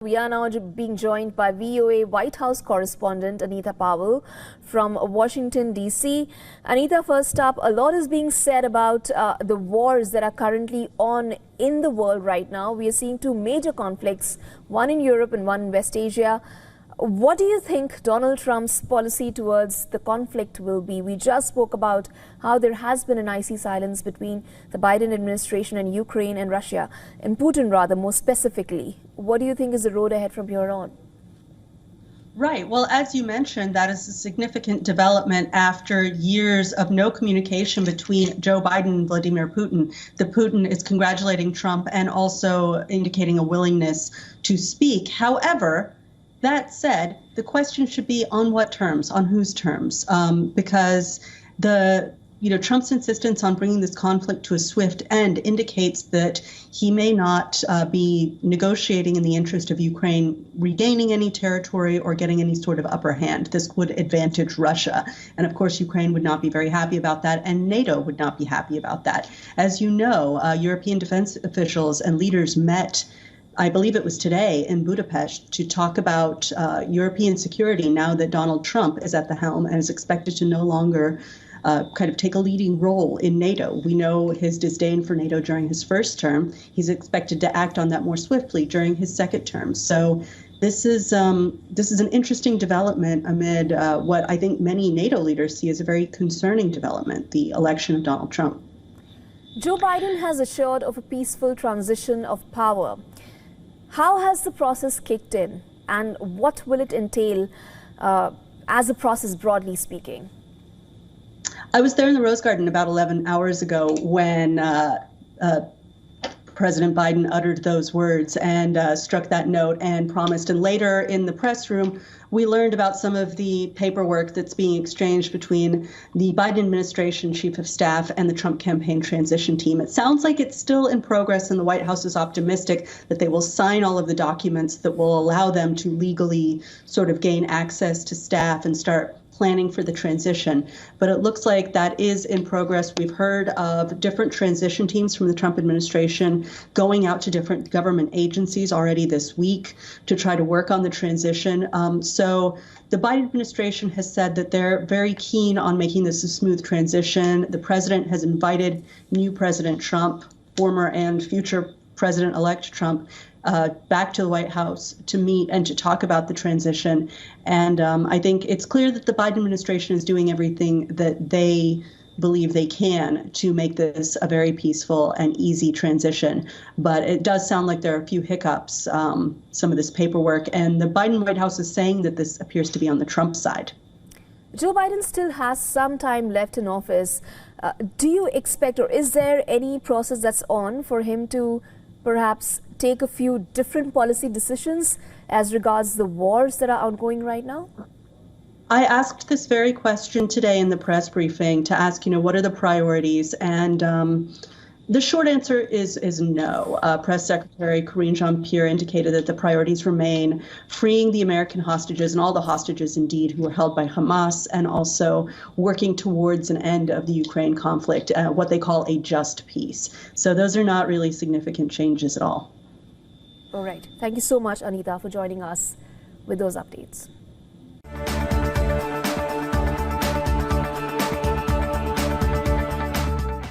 We are now being joined by VOA White House correspondent Anita Powell from Washington, D.C. Anita, first up, a lot is being said about the wars that are currently on in the world right now. We are seeing two major conflicts, one in Europe and one in West Asia. What do you think Donald Trump's policy towards the conflict will be? We just spoke about how there has been an icy silence between the Biden administration and Ukraine and Russia, and Putin rather more specifically. What do you think is the road ahead from here on? Right. Well, as you mentioned, that is a significant development after years of no communication between Joe Biden and Vladimir Putin. Putin is congratulating Trump and also indicating a willingness to speak. However, that said, the question should be on what terms, on whose terms, because Trump's insistence on bringing this conflict to a swift end indicates that he may not be negotiating in the interest of Ukraine regaining any territory or getting any sort of upper hand. This would advantage Russia. And of course, Ukraine would not be very happy about that, and NATO would not be happy about that. As you know, European defense officials and leaders met, I believe it was today, in Budapest to talk about European security now that Donald Trump is at the helm and is expected to no longer take a leading role in NATO. We know his disdain for NATO during his first term. He's expected to act on that more swiftly during his second term. So this is an interesting development amid what I think many NATO leaders see as a very concerning development, the election of Donald Trump. Joe Biden has assured of a peaceful transition of power. How has the process kicked in, and what will it entail as a process, broadly speaking? I was there in the Rose Garden about 11 hours ago when President Biden uttered those words and struck that note and promised. And later in the press room, we learned about some of the paperwork that's being exchanged between the Biden administration chief of staff and the Trump campaign transition team. It sounds like it's still in progress, and the White House is optimistic that they will sign all of the documents that will allow them to legally sort of gain access to staff and start planning for the transition. But it looks like that is in progress. We've heard of different transition teams from the Trump administration going out to different government agencies already this week to try to work on the transition. So the Biden administration has said that they're very keen on making this a smooth transition. The president has invited new President Trump, former and future President-elect Trump, back to the White House to meet and to talk about the transition. And I think it's clear that the Biden administration is doing everything that they believe they can to make this a very peaceful and easy transition. But it does sound like there are a few hiccups, some of this paperwork, and the Biden White House is saying that this appears to be on the Trump side. Joe Biden still has some time left in office. Do you expect, or is there any process that's on for him to perhaps take a few different policy decisions as regards the wars that are ongoing right now? I asked this very question today in the press briefing to ask, what are the priorities? And the short answer is no. Press Secretary Karine Jean-Pierre indicated that the priorities remain freeing the American hostages, and all the hostages indeed who were held by Hamas, and also working towards an end of the Ukraine conflict, what they call a just peace. So those are not really significant changes at all. All right. Thank you so much, Anita, for joining us with those updates.